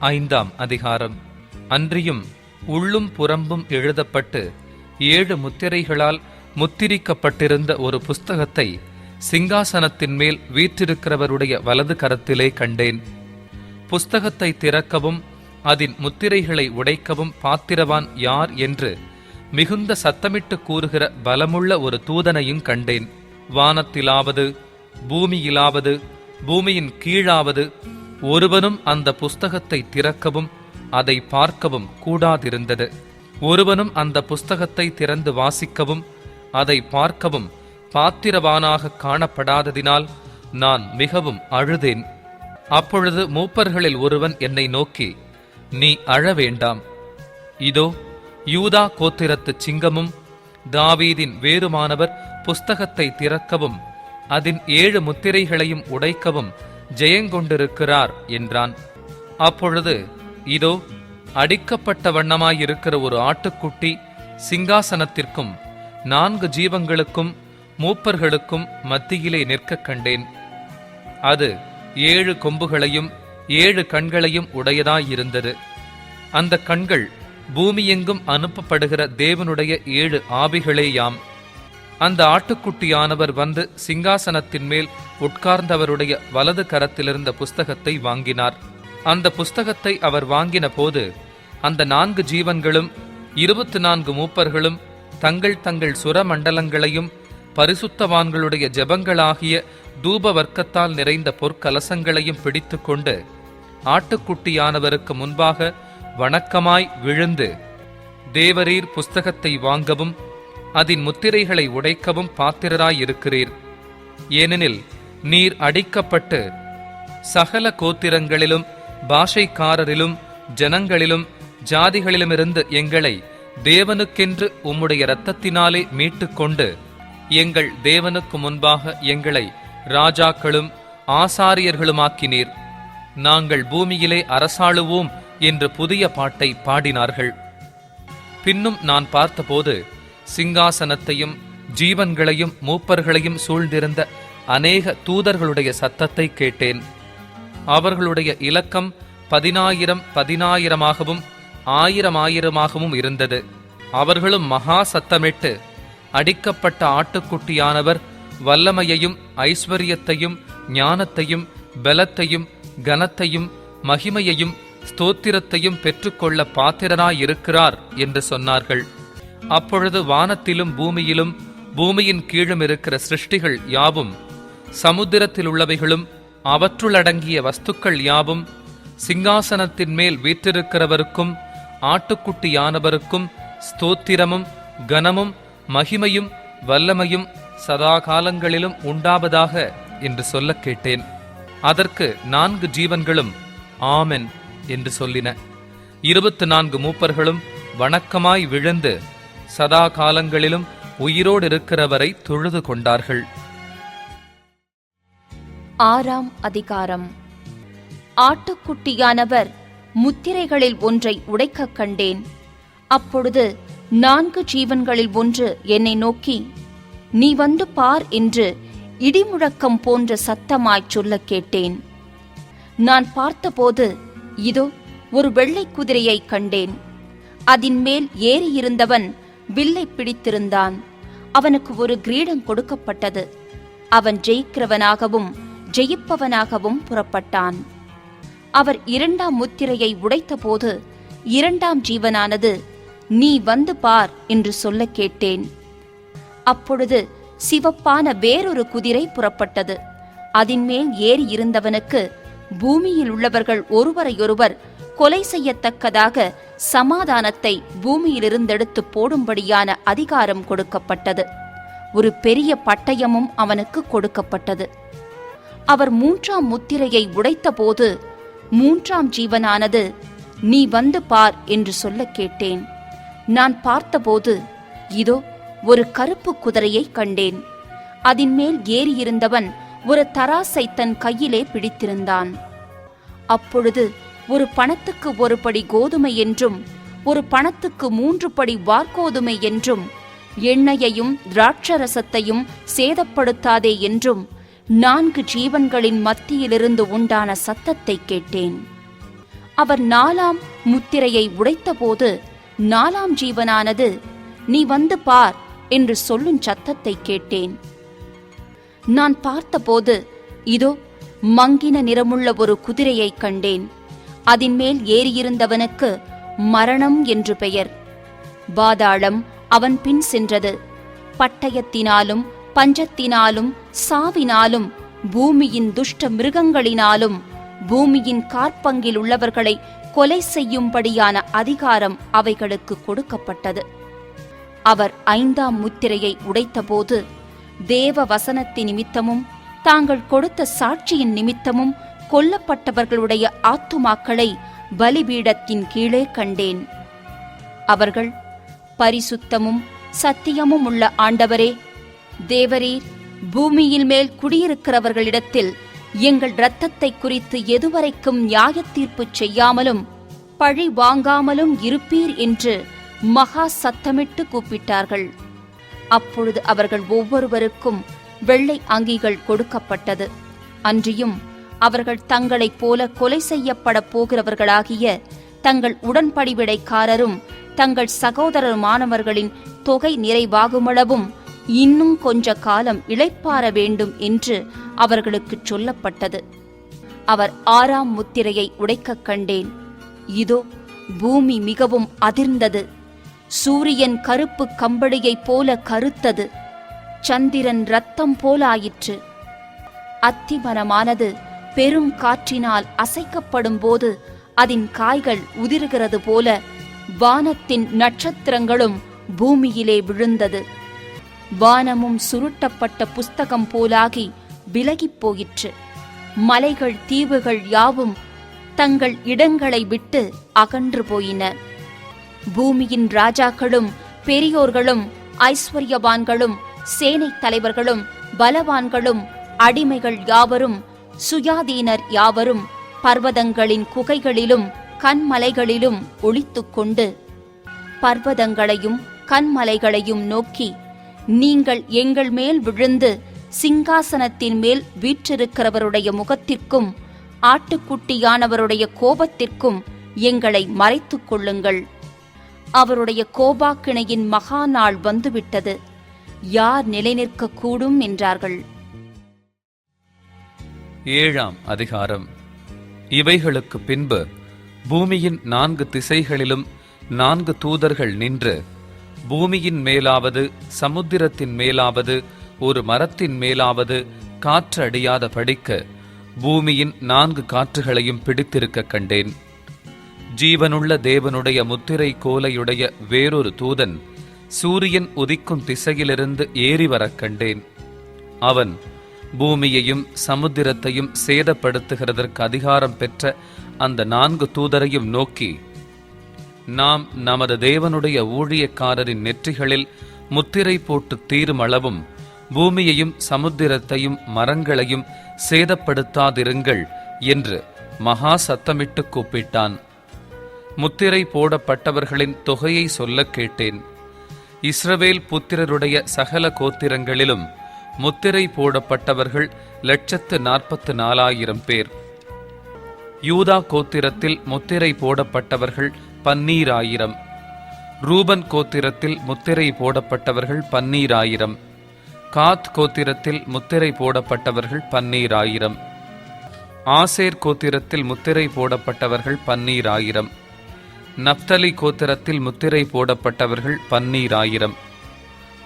5ஆம் அதிகாரம். அன்றியும் உள்ளும் புறம்பும் எழுதப்பட்டு 7 முத்திரைகளால் முத்திரிக்கப்பட்டிருந்த ஒரு புஸ்தகத்தை சிங்காசனத்தின் மேல் வீற்றிருக்கிறவருடைய வலது கரத்திலே கண்டேன். புஸ்தகத்தை திறக்கவும் அதன் முத்திரைகளை உடைக்கவும் பாத்திரவான் யார் என்று மிகுந்த சத்தமிட்டு கூறுகிற பலமுள்ள ஒரு தூதனையும் கண்டேன். வானத்திலாவது பூமியிலாவது பூமியின் கீழாவது ஒருவனும் அந்த புஸ்தகத்தை திறக்கவும் அதை பார்க்கவும் கூடாதிருந்தது. ஒருவனும் அந்த புஸ்தகத்தை திறந்து வாசிக்கவும் அதை பார்க்கவும் பாத்திரவானாக காணப்படாததினால் நான் மிகவும் அழுதேன். அப்பொழுது மூப்பர்களில் ஒருவன் என்னை நோக்கி, நீ அழ வேண்டாம். இதோ யூதா கோத்திரத்து சிங்கமும் தாவீதின் வேறுமானவர் புஸ்தகத்தை திறக்கவும் அதன் 7 முத்திரைகளையும் உடைக்கவும் ஜெயங்கொண்டிருக்கிறார் என்றான். அப்பொழுது இதோ அடிக்கப்பட்ட வண்ணமாயிருக்கிற ஒரு ஆட்டுக்குட்டி சிங்காசனத்திற்கும் 4 ஜீவங்களுக்கும் மூப்பர்களுக்கும் மத்தியிலே நிற்க கண்டேன். அது 7 கொம்புகளையும் 7 கண்களையும் உடையதாயிருந்தது. அந்த கண்கள் பூமியெங்கும் அனுப்பப்படுகிற தேவனுடைய 7 ஆவிகளேயாம். அந்த ஆட்டுக்குட்டியானவர் வந்து சிங்காசனத்தின் மேல் உட்கார்ந்தவருடைய வலது கரத்திலிருந்த புஸ்தகத்தை வாங்கினார். அந்த புஸ்தகத்தை அவர் வாங்கின போது அந்த 4 ஜீவன்களும் 24 மூப்பர்களும் தங்கள் தங்கள் சுரமண்டலங்களையும் பரிசுத்தவான்களுடைய ஜெபங்களாகிய தூப வர்க்கத்தால் நிறைந்த பொற்கலசங்களையும் பிடித்து கொண்டு ஆட்டுக்குட்டியானவருக்கு முன்பாக வணக்கமாய் விழுந்து, தேவரீர் புஸ்தகத்தை வாங்கவும் அதன் முத்திரைகளை உடைக்கவும் பாத்திரராயிருக்கிறீர். ஏனெனில் நீர் அடிக்கப்பட்டு சகல கோத்திரங்களிலும் பாஷைக்காரரிலும் ஜனங்களிலும் ஜாதிகளிலுமிருந்து எங்களை தேவனுக்கென்று உம்முடைய இரத்தத்தினாலே மீட்டுக்கொண்டு எங்கள் தேவனுக்கு முன்பாக எங்களை ராஜாக்களும் ஆசாரியர்களுமாக்கினீர். நாங்கள் பூமியிலே அரசாளுவோம் என்று புதிய பாட்டை பாடினார்கள். பின்னும் நான் பார்த்தபோது சிங்காசனத்தையும் ஜீவன்களையும் மூப்பர்களையும் சூழ்ந்திருந்த அநேக தூதர்களுடைய சத்தத்தை கேட்டேன். அவர்களுடைய இலக்கம் 10,000 10,000ஆகவும் 1000 இருந்தது. அவர்களும் மகா சத்தமிட்டு, அடிக்கப்பட்ட ஆட்டுக்குட்டியானவர் வல்லமையையும் ஐஸ்வர்யத்தையும் ஞானத்தையும் பலத்தையும் கனத்தையும் மகிமையையும் ஸ்தோத்திரத்தையும் பெற்றுக்கொள்ள பாத்திரனாயிருக்கிறார் என்று சொன்னார்கள். அப்பொழுது வானத்திலும் பூமியிலும் பூமியின் கீழும் இருக்கிற சிருஷ்டிகள் யாவும், சமுத்திரத்தில் உள்ளவைகளும் அவற்றுள்ளடங்கிய வஸ்துக்கள் யாவும் சிங்காசனத்தின் மேல் வீற்றிருக்கிறவருக்கும் ஆட்டுக்குட்டியானவருக்கும் ஸ்தோத்திரமும் கனமும் மகிமையும் வல்லமையும் சதா காலங்களிலும் உண்டாவதாக என்று சொல்ல கேட்டேன். அதற்கு 4 ஜீவன்களும் ஆமென் என்று சொல்லின. 24 மூப்பர்களும் வணக்கமாய் விழுந்து சதா காலங்களிலும் உயிரோடு இருக்கிறவரை தொழுது கொண்டார்கள். 6ஆம் அதிகாரம். ஆட்டுக்குட்டியானவர் முத்திரைகளில் ஒன்றை உடைக்கக் கண்டேன். அப்பொழுது 4 ஜீவன்களில் ஒன்று என்னை நோக்கி, நீ வந்து பார் என்று இடிமுழக்கம் போன்ற சத்தமாய்ச் சொல்ல கேட்டேன். நான் பார்த்தபோது இதோ ஒரு வெள்ளை குதிரையை கண்டேன். அதன் மேல் ஏறியிருந்தவன் வில்லை பிடித்திருந்தான். அவனுக்கு ஒரு கிரீடம் கொடுக்கப்பட்டது. அவன் ஜெயிக்கிறவனாகவும் ஜெயிப்பவனாகவும் புறப்பட்டான். அவர் 2ஆம் முத்திரையை உடைத்தபோது 2ஆம் ஜீவனானது, நீ வந்து பார் என்று சொல்ல கேட்டேன். அப்பொழுது சிவப்பான வேறொரு குதிரை புறப்பட்டது. அதன் மேல் ஏறி இருந்தவனுக்கு பூமியில் உள்ளவர்கள் ஒருவரையொருவர் கொலை செய்யத்தக்கதாக சமாதானத்தை பூமியிலிருந்தெடுத்து போடும்படியான அதிகாரம் கொடுக்கப்பட்டது. ஒரு பெரிய பட்டயமும் அவனுக்கு கொடுக்கப்பட்டது. அவர் 3ஆம் முத்திரையை உடைத்தபோது 3ஆம் ஜீவனானது, நீ வந்து பார் என்று சொல்ல கேட்டேன். நான் பார்த்தபோது இதோ ஒரு கருப்பு குதிரையை கண்டேன். அதன் மேல் ஏறியிருந்தவன் ஒரு தராசை தன் கையிலே பிடித்திருந்தான். அப்பொழுது ஒரு பணத்துக்கு 1 படி கோதுமை என்றும் ஒரு பணத்துக்கு 3 படி வார்கோதுமை என்றும் எண்ணெயையும் திராட்சரசத்தையும் சேதப்படுத்தாதே என்றும் 4 ஜீவன்களின் மத்தியிலிருந்து உண்டான சத்தத்தை கேட்டேன். அவர் 4ஆம் முத்திரையை உடைத்தபோது 4ஆம் ஜீவனானது, நீ வந்து பார் என்று சொல்லும் சத்தத்தை கேட்டேன். நான் பார்த்தபோது இதோ மங்கின நிறமுள்ள ஒரு குதிரையை கண்டேன். அதன் மேல் ஏறியிருந்தவனுக்கு மரணம் என்று பெயர். பாதாளம் அவன் பின் சென்றது. பட்டயத்தினாலும் பஞ்சத்தினாலும் சாவினாலும் பூமியின் துஷ்ட மிருகங்களினாலும் பூமியின் காற்பங்கில் உள்ளவர்களை கொலை செய்யும்படியான அதிகாரம் அவைகளுக்கு கொடுக்கப்பட்டது. அவர் 5ஆம் முத்திரையை உடைத்தபோது தேவ வசனத்தின் நிமித்தமும் தாங்கள் கொடுத்த சாட்சியின் நிமித்தமும் கொல்லப்பட்டவர்களுடைய ஆத்துமாக்களை பலிபீடத்தின் கீழே கண்டேன். அவர்கள், பரிசுத்தமும் சத்தியமும் உள்ள ஆண்டவரே, தேவரீர் பூமியில் மேல் குடியிருக்கிறவர்களிடத்தில் எங்கள் இரத்தத்தை குறித்து எதுவரைக்கும் நியாயத்தீர்ப்பு செய்யாமலும் பழி வாங்காமலும் இருப்பீர் என்று மகா சத்தமிட்டு கூப்பிட்டார்கள். அப்பொழுது அவர்கள் ஒவ்வொருவருக்கும் வெள்ளை அங்கிகள் கொடுக்கப்பட்டது. அன்றியும் அவர்கள் தங்களைப் போல கொலை செய்யப்பட போகிறவர்களாகிய தங்கள் உடன்படிவிடைக்காரரும் தங்கள் சகோதரருமானவர்களின் தொகை நிறைவாகுமளவும் இன்னும் கொஞ்ச காலம் இளைப்பாற வேண்டும் என்று அவர்களுக்கு சொல்லப்பட்டது. அவர் 6ஆம் முத்திரையை உடைக்கக் கண்டேன். இதோ பூமி மிகவும் அதிர்ந்தது. சூரியன் கருப்பு கம்பளியைப் போல கருத்தது. சந்திரன் இரத்தம் போலாயிற்று. அத்திமரமானது பெரும் காற்றினால் அசைக்கப்படும் போது அதன் காய்கள் உதிர்கிறது போல வானத்தின் நட்சத்திரங்களும் பூமியிலே விழுந்தது. வானமும் சுருட்டப்பட்ட புஸ்தகம் போலாகி விலகிப் போயிற்று. மலைகள் தீவுகள் யாவும் தங்கள் இடங்களை விட்டு அகன்று போயின. பூமியின் ராஜாக்களும் பெரியோர்களும் ஐஸ்வர்யவான்களும் சேனை தலைவர்களும் பலவான்களும் அடிமைகள் யாவரும் சுயாதீனர் யாவரும் பர்வதங்களின் குகைகளிலும் கண்மலைகளிலும் ஒளித்துக்கொண்டு பர்வதங்களையும் கண்மலைகளையும் நோக்கி, நீங்கள் எங்கள் மேல் விழுந்து சிங்காசனத்தின் மேல் வீற்றிருக்கிறவருடைய முகத்திற்கும் ஆட்டுக்குட்டியானவருடைய கோபத்திற்கும் எங்களை மறைத்துக் கொள்ளுங்கள். அவருடைய கோபாக்கினையின் மகா நாள் வந்துவிட்டது. யார் நிலைநிற்க கூடும் என்றார்கள். 7ஆம் அதிகாரம். இவைகளுக்கு பின்பு பூமியின் 4 திசைகளிலும் 4 தூதர்கள் நின்று, பூமியின் மேலாவது சமுத்திரத்தின் மேலாவது ஒரு மரத்தின் மேலாவது காற்று அடியாத படிக்க பூமியின் 4 காற்றுகளையும் பிடித்திருக்க கண்டேன். ஜீவனுள்ள தேவனுடைய முத்திரை கோலையுடைய வேறொரு தூதன் சூரியன் உதிக்கும் திசையிலிருந்து ஏறி வரக் கண்டேன். அவன் பூமியையும் சமுத்திரத்தையும் சேதப்படுத்துகிறதற்கு அதிகாரம் பெற்ற அந்த 4 தூதரையும் நோக்கி, நாம் நமது தேவனுடைய ஊழியக்காரரின் நெற்றிகளில் முத்திரை போட்டு தீரும் அளவும் பூமியையும் சமுத்திரத்தையும் மரங்களையும் சேதப்படுத்தாதிருங்கள் என்று மகா சத்தமிட்டு கூப்பிட்டான். முத்திரை போடப்பட்டவர்களின் தொகையை சொல்லக் கேட்டேன். இஸ்ரவேல் புத்திரருடைய சகல கோத்திரங்களிலும் முத்திரை போடப்பட்டவர்கள் 144,000 பேர். யூதா கோத்திரத்தில் முத்திரை போடப்பட்டவர்கள் 12,000. ரூபன் கோத்திரத்தில் முத்திரை போடப்பட்டவர்கள் 12,000. காத் கோத்திரத்தில் முத்திரை போடப்பட்டவர்கள் 12,000. ஆசேர் கோத்திரத்தில் முத்திரை போடப்பட்டவர்கள் 12,000. நப்தலி கோத்திரத்தில் முத்திரை போடப்பட்டவர்கள் 12,000.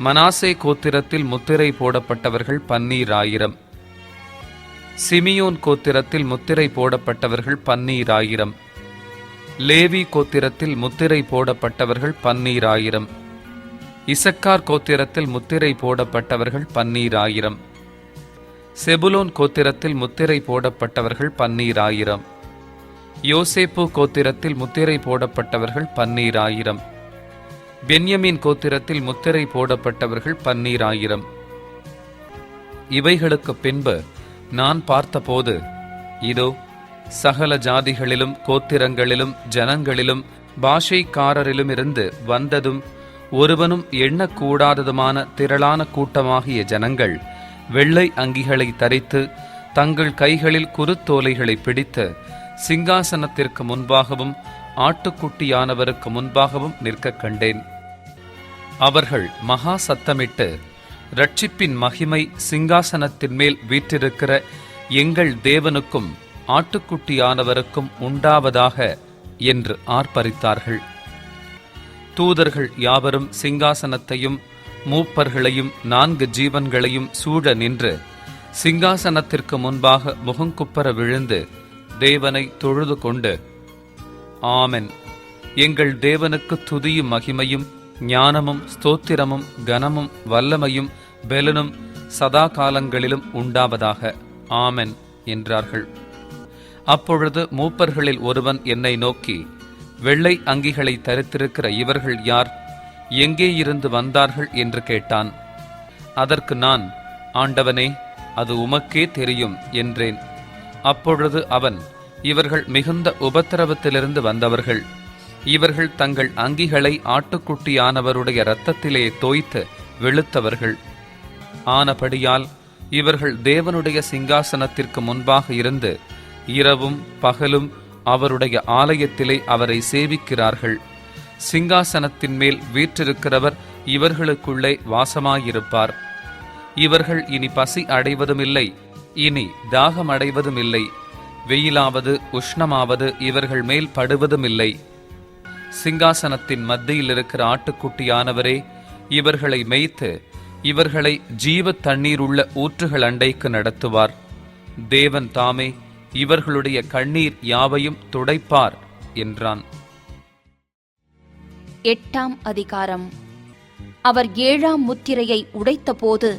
மனாசே கோத்திரத்தில் முத்திரை போடப்பட்டவர்கள் 12,000. சிமியோன் கோத்திரத்தில் முத்திரை போடப்பட்டவர்கள் 12,000. லேவி கோத்திரத்தில் முத்திரை போடப்பட்டவர்கள் 12,000. இசக்கார் கோத்திரத்தில் முத்திரை போடப்பட்டவர்கள் 12,000. செபுலோன் கோத்திரத்தில் முத்திரை போடப்பட்டவர்கள் 12,000. யோசேப்பு கோத்திரத்தில் முத்திரை போடப்பட்டவர்கள் 12,000. பென்யமீன் கோத்திரத்தில் முத்திரை போடப்பட்டவர்கள் 12,000. இவைகளுக்கு பின்பு நான் பார்த்தபோது, இதோ சகல ஜாதிகளிலும் கோத்திரங்களிலும் ஜனங்களிலும் பாஷைக்காரரிலுமிருந்து வந்ததும் ஒருவனும் எண்ணக்கூடாததுமான திரளான கூட்டமாகிய ஜனங்கள் வெள்ளை அங்கிகளை தரித்து தங்கள் கைகளில் குருத்தோலைகளை பிடித்து சிங்காசனத்திற்கு முன்பாகவும் ஆட்டுக்குட்டியானவருக்கு முன்பாகவும் நிற்கக் கண்டேன். அவர்கள் மகா சத்தமிட்டு, இரட்சிப்பின் மகிமை சிங்காசனத்தின் மேல் வீற்றிருக்கிற எங்கள் தேவனுக்கும் ஆட்டுக்குட்டியானவருக்கும் உண்டாவதாக என்று ஆர்ப்பரித்தார்கள். தூதர்கள் யாவரும் சிங்காசனத்தையும் மூப்பர்களையும் 4 ஜீவன்களையும் சூழ நின்று சிங்காசனத்திற்கு முன்பாக முகங்குப்புற விழுந்து தேவனை தொழுது கொண்டு, ஆமென், எங்கள் தேவனுக்கு துதியும் மகிமையும் ஞானமும் ஸ்தோத்திரமும் கனமும் வல்லமையும் பெலனும் சதா காலங்களிலும் உண்டாவதாக, ஆமென் என்றார்கள். அப்பொழுது மூப்பர்களில் ஒருவன் என்னை நோக்கி, வெள்ளை அங்கிகளை தரித்திருக்கிற இவர்கள் யார்? எங்கே இருந்து வந்தார்கள் என்று கேட்டான். அதற்கு நான், ஆண்டவனே, அது உமக்கே தெரியும் என்றேன். அப்பொழுது அவன், இவர்கள் மிகுந்த உபத்திரவத்திலிருந்து வந்தவர்கள். இவர்கள் தங்கள் அங்கிகளை ஆட்டுக்குட்டியானவருடைய இரத்தத்திலே தோய்த்து வெளுத்தவர்கள். ஆனபடியால் இவர்கள் தேவனுடைய சிங்காசனத்திற்கு முன்பாக இருந்து இரவும் பகலும் அவருடைய ஆலயத்திலே அவரை சேவிக்கிறார்கள். சிங்காசனத்தின் மேல் வீற்றிருக்கிறவர் இவர்களுக்குள்ளே வாசமாயிருப்பார். இவர்கள் இனி பசி அடைவதுமில்லை, இனி தாகம் அடைவதுமில்லை. வெயிலாவது உஷ்ணமாவது இவர்கள் மேல் படுவதுமில்லை. சிங்காசனத்தின் மத்தியில் இருக்கிற ஆட்டுக்குட்டியானவரே இவர்களை மேய்த்து இவர்களை ஜீவ தண்ணீர் உள்ள ஊற்றுகள் அண்டைக்கு நடத்துவார். தேவன் தாமே இவர்களுடைய கண்ணீர் யாவையும் துடைப்பார் என்றான். 8ஆம் அதிகாரம். அவர் 7ஆம் முத்திரையை உடைத்தபோது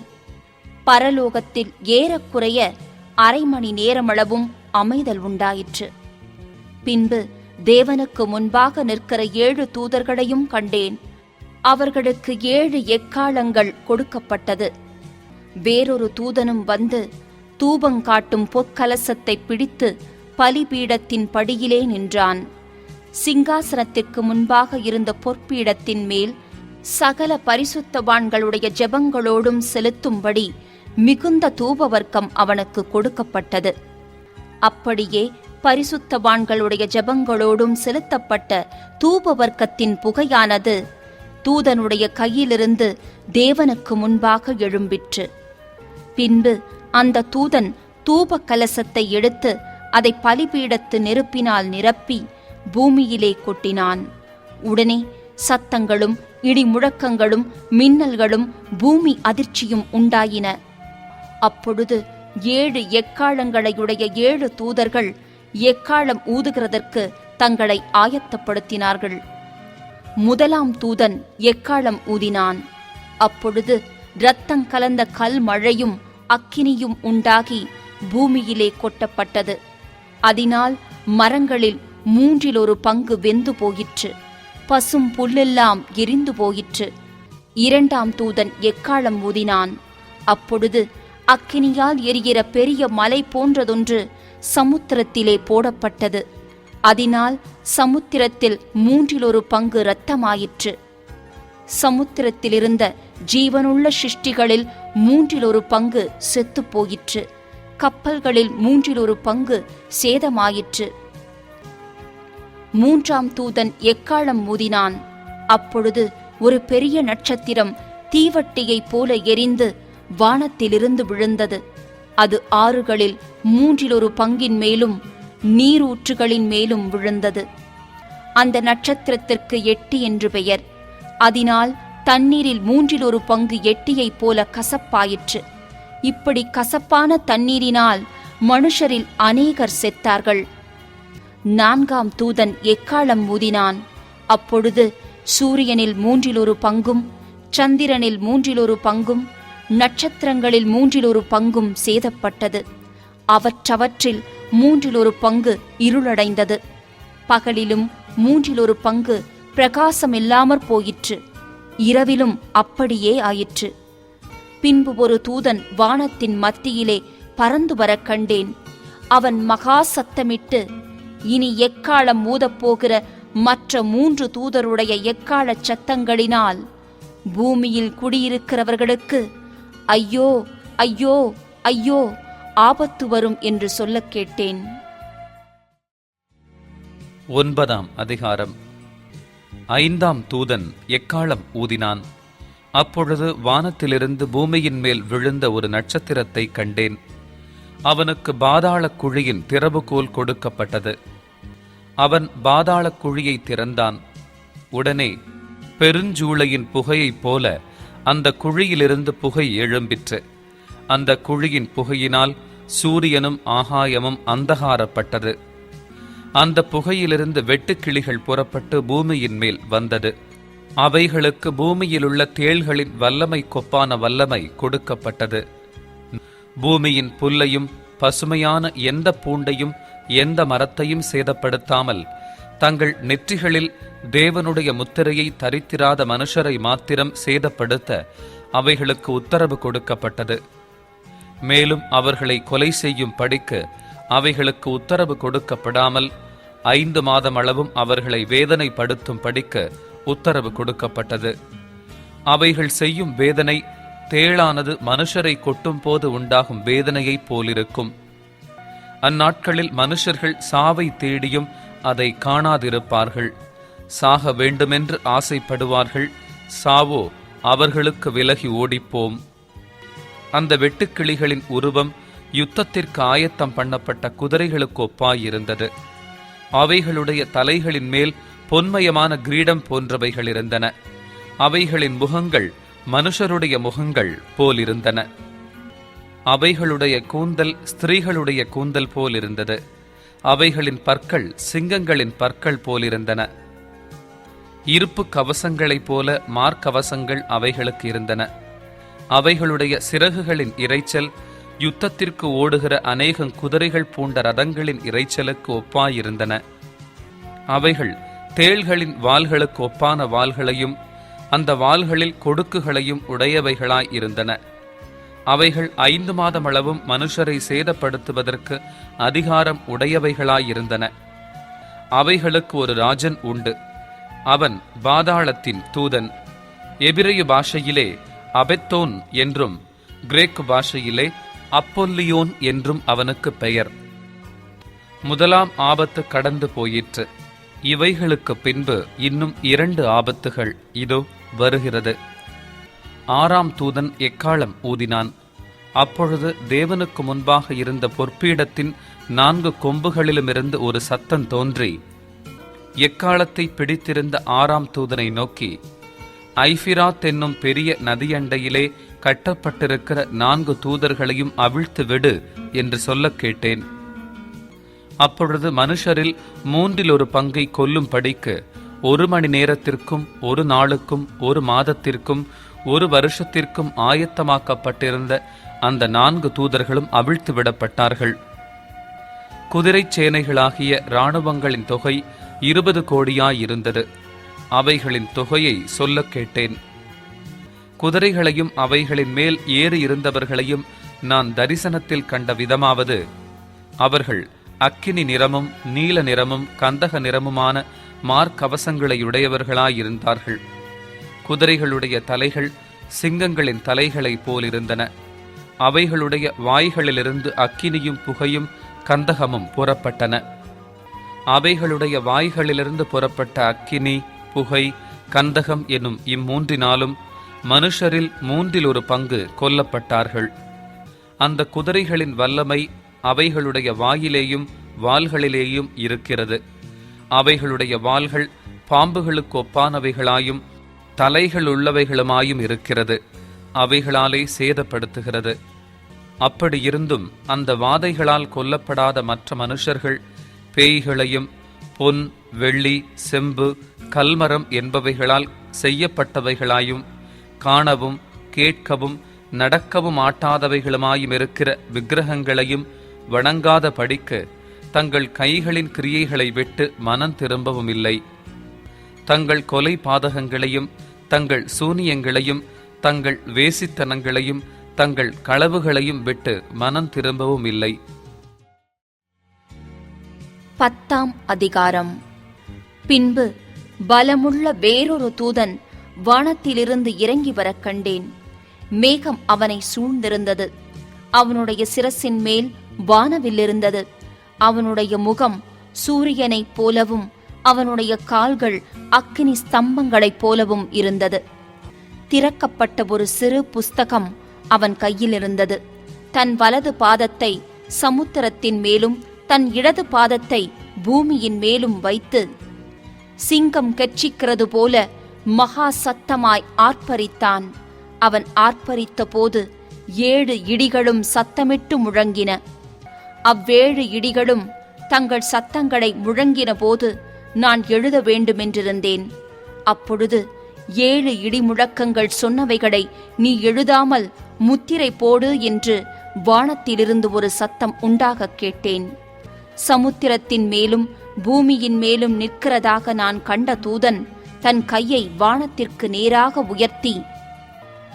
பரலோகத்தில் ஏறக்குறைய அரை மணி நேரமளவும் அமைதல் உண்டாயிற்று. பின்பு தேவனுக்கு முன்பாக நிற்கிற 7 தூதர்களையும் கண்டேன். அவர்களுக்கு 7 எக்காளங்கள் கொடுக்கப்பட்டது. வேறொரு தூதனும் வந்து தூபங்காட்டும் பொற்கலசத்தை பிடித்து பலிபீடத்தின் படியிலே நின்றான். சிங்காசனத்திற்கு முன்பாக இருந்த பொற்பீடத்தின் மேல் சகல பரிசுத்தவான்களுடைய ஜெபங்களோடும் செலுத்தும்படி மிகுந்த தூபவர்க்கம் அவனுக்கு கொடுக்கப்பட்டது. அப்படியே பரிசுத்தவான்களுடைய ஜெபங்களோடும் செலுத்தப்பட்ட தூபவர்க்கத்தின் புகையானது தூதனுடைய கையிலிருந்து தேவனுக்கு முன்பாக எழும்பிற்று. பின்பு அந்த தூதன் தூப கலசத்தை எடுத்து அதை பலிபீடத்து நெருப்பினால் நிரப்பி பூமியிலே கொட்டினான். உடனே சத்தங்களும் இடி முழக்கங்களும் மின்னல்களும் பூமி அதிர்ச்சியும் உண்டாயின. அப்பொழுது 7 எக்காளங்களையுடைய 7 தூதர்கள் எக்காளம் ஊதுகிறதற்கு தங்களை ஆயத்தப்படுத்தினார்கள். முதலாம் தூதன் எக்காளம் ஊதினான். அப்பொழுது இரத்தம் கலந்த கல் மழையும் அக்கினியும் உண்டாகி பூமியிலே கொட்டப்பட்டது. அதனால் மரங்களில் 1/3 பங்கு வெந்து போயிற்று. பசும் புல்லெல்லாம் எரிந்து போயிற்று. 2ஆம் தூதன் எக்காளம் ஊதினான். அப்பொழுது அக்கினியால் எரிகிற பெரிய மலை போன்றதொன்று சமுத்திரத்திலே போடப்பட்டது. அதனால் சமுத்திரத்தில் 1/3 பங்கு இரத்தமாயிற்று. சமுத்திரத்திலிருந்த ஜீவனுள்ள சிருஷ்டிகளில் 1/3 பங்கு செத்துப் போயிற்று. கப்பல்களில் 1/3 பங்கு சேதமாயிற்று. 3ஆம் தூதன் எக்காளம் ஊதினான். அப்பொழுது ஒரு பெரிய நட்சத்திரம் தீவட்டியைப் போல எரிந்து வானத்திலிருந்து விழுந்தது. அது ஆறுகளில் 1/3 பங்கின் மேலும் நீரூற்றுகளின் மேலும் விழுந்தது. அந்த நட்சத்திரத்திற்கு எட்டி என்று பெயர். அதனால் தண்ணீரில் 1/3 பங்கு எட்டியைப் போல கசப்பாயிற்று. இப்படி கசப்பான தண்ணீரினால் மனுஷரில் அநேகர் செத்தார்கள். 4ஆம் தூதன் எக்காளம் ஊதினான். அப்பொழுது சூரியனில் 1/3 பங்கும் சந்திரனில் 1/3 பங்கும் நட்சத்திரங்களில் 1/3 பங்கும் சேதப்பட்டது. அவற்றவற்றில் 1/3 பங்கு இருளடைந்தது. பகலிலும் 1/3 பங்கு பிரகாசமில்லாமற் போயிற்று. இரவிலும் அப்படியே ஆயிற்று. பின்பு ஒரு தூதன் வானத்தின் மத்தியிலே பறந்து வரக் கண்டேன். அவன் மகா சத்தமிட்டு, இனி எக்காளம் ஊதப்போகிற மற்ற 3 தூதருடைய எக்காளச் சத்தங்களினால் பூமியில் குடியிருக்கிறவர்களுக்கு ஐயோ ஐயோ ஐயோ ஆபத்து வரும் என்று சொல்லக் கேட்டேன். 9ஆம் அதிகாரம். 5ஆம் தூதன் எக்காளம் ஊதினான். அப்பொழுது வானத்திலிருந்து பூமியின் மேல் விழுந்த ஒரு நட்சத்திரத்தை கண்டேன். அவனுக்கு பாதாளக் குழியின் திறவுகோல் கொடுக்கப்பட்டது. அவன் பாதாளக் குழியை திறந்தான். உடனே பெருஞ்சூளையின் புகையைப் போல அந்த குழியிலிருந்து புகை எழும்பிற்று. அந்த குழியின் புகையினால் சூரியனும் ஆகாயமும் அந்தகாரப்பட்டது. அந்த புகையிலிருந்து வெட்டுக்கிளிகள் புறப்பட்டு பூமியின் மேல் வந்தது. அவைகளுக்கு பூமியிலுள்ள தேள்களின் வல்லமை கொப்பான வல்லமை கொடுக்கப்பட்டது. பூமியின் புல்லையும் பசுமையான எந்த பூண்டையும் எந்த மரத்தையும் சேதப்படுத்தாமல் தங்கள் நெற்றிகளில் தேவனுடைய முத்திரையை தரித்திராத மனுஷரை மாத்திரம் சேதப்படுத்த அவைகளுக்கு உத்தரவு கொடுக்கப்பட்டது. மேலும் அவர்களை கொலை செய்யும் படிக்கு அவைகளுக்கு உத்தரவு கொடுக்கப்படாமல் 5 மாதம் அளவும் அவர்களை வேதனைப்படுத்தும் படிக்க உத்தரவு கொடுக்கப்பட்டது. அவைகள் செய்யும் வேதனை தேளானது மனுஷரை கொட்டும் போது உண்டாகும் வேதனையைப் போலிருக்கும். அந்நாட்களில் மனுஷர்கள் சாவை தேடியும் அதை காணாதிருப்பார்கள். சாக வேண்டுமென்று ஆசைப்படுவார்கள். சாவோ அவர்களுக்கு விலகி ஓடிப்போம். அந்த வெட்டுக்கிளிகளின் உருவம் யுத்தத்திற்கு ஆயத்தம் பண்ணப்பட்ட குதிரைகளுக்கு ஒப்பாயிருந்தது. அவைகளுடைய தலைகளின் மேல் பொன்மயமான கிரீடம் போன்றவைகள் இருந்தன. அவைகளின் முகங்கள் மனுஷருடைய முகங்கள் போலிருந்தன. அவைகளுடைய கூந்தல் ஸ்திரீகளுடைய கூந்தல் போலிருந்தது. அவைகளின் பற்கள் சிங்கங்களின் பற்கள் போலிருந்தன. இருப்பு கவசங்களைப் போல மார்க்கவசங்கள் அவைகளுக்கு இருந்தன. அவைகளுடைய சிறகுகளின் இரைச்சல் யுத்தத்திற்கு ஓடுகிற அநேகம் குதிரைகள் பூண்ட ரதங்களின் இரைச்சலுக்கு ஒப்பாயிருந்தன. அவைகள் தேள்களின் வாள்களுக்கு ஒப்பான வாள்களையும் அந்த வாள்களில் கொடுக்குகளையும் உடையவைகளாய் இருந்தன. அவைகள் 5 மாதம் அளவும் மனுஷரை சேதப்படுத்துவதற்கு அதிகாரம் உடையவைகளாயிருந்தன. அவைகளுக்கு ஒரு ராஜன் உண்டு. அவன் பாதாளத்தின் தூதன். எபிரெய பாஷையிலே அபெத்தோன் என்றும் கிரேக்கு பாஷையிலே அப்பொல்லியோன் என்றும் அவனுக்கு பெயர். முதலாம் ஆபத்து கடந்து போயிற்று. இவைகளுக்கு பின்பு இன்னும் 2 ஆபத்துகள் இதோ வருகிறது. 6ஆம் தூதன் எக்காளம் ஊதினான். அப்பொழுது தேவனுக்கு முன்பாக இருந்த பொற்பீடத்தின் 4 கொம்புகளிலுமிருந்து ஒரு சத்தம் தோன்றி எக்காளத்தை பிடித்திருந்த 6ஆம் தூதனை நோக்கி, ஐபிராத் என்னும் பெரிய நதியண்டையிலே கட்டப்பட்டிருக்கிற 4 தூதர்களையும் அவிழ்த்து விடு என்று சொல்ல கேட்டேன். அப்பொழுது மனுஷரில் 1/3 பங்கை கொல்லும் படிக்கு 1 மணி நேரத்திற்கும் 1 நாளுக்கும் 1 மாதத்திற்கும் 1 வருஷத்திற்கும் ஆயத்தமாக்கப்பட்டிருந்த அந்த 4 தூதர்களும் அவிழ்த்து விடப்பட்டார்கள். குதிரை சேனைகளாகிய இராணுவங்களின் தொகை 20 கோடியாயிருந்தது. அவைகளின் தொகையை சொல்ல கேட்டேன். குதிரைகளையும் அவைகளின் மேல் ஏறி இருந்தவர்களையும் நான் தரிசனத்தில் கண்ட விதமாவது, அவர்கள் அக்கினி நிறமும் நீல நிறமும் கந்தக நிறமுமான மார்க்கவசங்களையுடையவர்களாயிருந்தார்கள். குதிரைகளுடைய தலைகள் சிங்கங்களின் தலைகளைப் போலிருந்தன. அவைகளுடைய வாய்களிலிருந்து அக்கினியும் புகையும் கந்தகமும் புறப்பட்டன. அவைகளுடைய வாய்களிலிருந்து புறப்பட்ட அக்கினி புகை கந்தகம் என்னும் இம்மூன்றினாலும் மனுஷரில் 1/3 பங்கு கொல்லப்பட்டார்கள். அந்த குதிரைகளின் வல்லமை அவைகளுடைய வாயிலேயும் வாள்களிலேயும் இருக்கிறது. அவைகளுடைய வாள்கள் பாம்புகளுக்கு ஒப்பானவைகளாயும் தலைகள் உள்ளவைகளுமாயும் இருக்கிறது. அவைகளாலே சேதப்படுத்துகிறது. அப்படியிருந்தும் அந்த வாதைகளால் கொல்லப்படாத மற்ற மனுஷர்கள் பேய்களையும் பொன் வெள்ளி செம்பு கல்மரம் என்பவைகளால் செய்யப்பட்டவைகளாயும் காணவும் கேட்கவும் நடக்கவும் ஆட்டாதவைகளுமாயும் இருக்கிற விக்கிரகங்களையும் வணங்காத படிக்கு தங்கள் கைகளின் கிரியைகளை விட்டு மனம் திரும்பவும் இல்லை. தங்கள் கொலை பாதகங்களையும் தங்கள் சூனியங்களையும் தங்கள் வேசித்தனங்களையும் தங்கள் களவுகளையும் விட்டு மனம் திரும்பவும் இல்லை. 10ஆம் அதிகாரம். பின்பு பலமுள்ள வேறொரு தூதன் வானத்திலிருந்து இறங்கி வரக் கண்டேன். மேகம் அவனை சூழ்ந்திருந்தது. அவனுடைய சிரசின் மேல் வானவில் இருந்தது. அவனுடைய முகம் சூரியனைப் போலவும் அவனுடைய கால்கள் அக்கினி ஸ்தம்பங்களைப் போலவும் இருந்தது. திறக்கப்பட்ட ஒரு சிறு புஸ்தகம் அவன் கையில் இருந்தது. தன் வலது பாதத்தை சமுத்திரத்தின் மேலும் தன் இடது பாதத்தை பூமியின் மேலும் வைத்து சிங்கம் கெர்ச்சிக்கிறது போல மகா சத்தமாய் ஆர்ப்பரித்தான். அவன் ஆர்ப்பரித்த போது 7 இடிகளும் சத்தமிட்டு முழங்கின. அவ்வேழு இடிகளும் தங்கள் சத்தங்களை முழங்கின போது நான் எழுத வேண்டுமென்றிருந்தேன். அப்பொழுது 7 இடி முழக்கங்கள் சொன்னவைகளை நீ எழுதாமல் முத்திரை போடு என்று வானத்திலிருந்து ஒரு சத்தம் உண்டாகக் கேட்டேன். சமுத்திரத்தின் மேலும் பூமியின் மேலும் நிற்கிறதாக நான் கண்ட தூதன் தன் கையை வானத்திற்கு நேராக உயர்த்தி,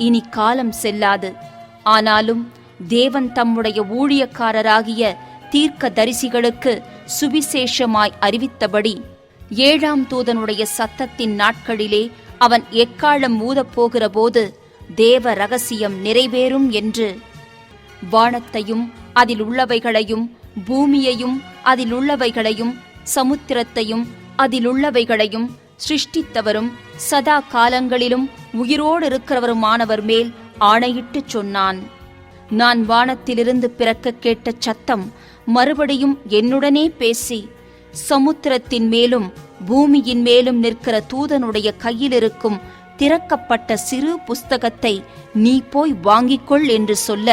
இனி காலம் செல்லாது, ஆனாலும் தேவன் தம்முடைய ஊழியக்காரராகிய தீர்க்க தரிசிகளுக்கு சுவிசேஷமாய் அறிவித்தபடி 7ஆம் தூதனுடைய சத்தத்தின் நாட்களிலே அவன் எக்காளம் ஊதப்போகிற போது தேவ ரகசியம் நிறைவேறும் என்று வானத்தையும் அதில் உள்ளவைகளையும் பூமியையும் அதில் உள்ளவைகளையும் சமுத்திரத்தையும் அதில் உள்ளவைகளையும் சிருஷ்டித்தவரும் சதா காலங்களிலும் உயிரோடு இருக்கிறவருமானவர் மேல் ஆணையிட்டுச் சொன்னான். நான் வானத்திலிருந்து பிறக்க கேட்ட சத்தம் மறுபடியும் என்னுடனே பேசி, சமுத்திரத்தின் மேலும் பூமியின் மேலும் நிற்கிற தூதனுடைய கையிலிருக்கும் திறக்கப்பட்ட சிறு புஸ்தகத்தை நீ போய் வாங்கிக்கொள் என்று சொல்ல,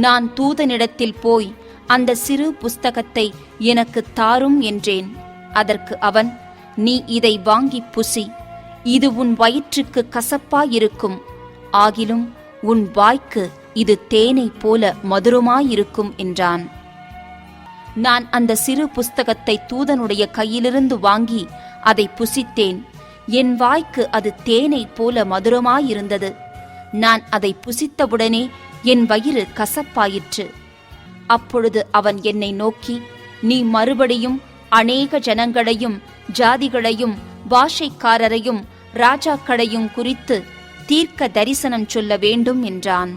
நான் தூதனிடத்தில் போய் அந்த சிறு புஸ்தகத்தை எனக்கு தாரும் என்றேன். அதற்கு அவன், நீ இதை வாங்கி புசி, இது உன் வயிற்றுக்கு கசப்பாயிருக்கும், ஆகிலும் உன் வாய்க்கு இது தேனை போல மதுரமாயிருக்கும் என்றான். நான் அந்த சிறு புஸ்தகத்தை தூதனுடைய கையிலிருந்து வாங்கி அதை புசித்தேன். என் வாய்க்கு அது தேனை போல மதுரமாயிருந்தது. நான் அதை புசித்தவுடனே என் வயிறு கசப்பாயிற்று. அப்பொழுது அவன் என்னை நோக்கி, நீ மறுபடியும் அநேக ஜனங்களையும் ஜாதிகளையும் பாஷைக்காரரையும் ராஜாக்களையும் குறித்து தீர்க்க தரிசனம் சொல்ல வேண்டும் என்றான்.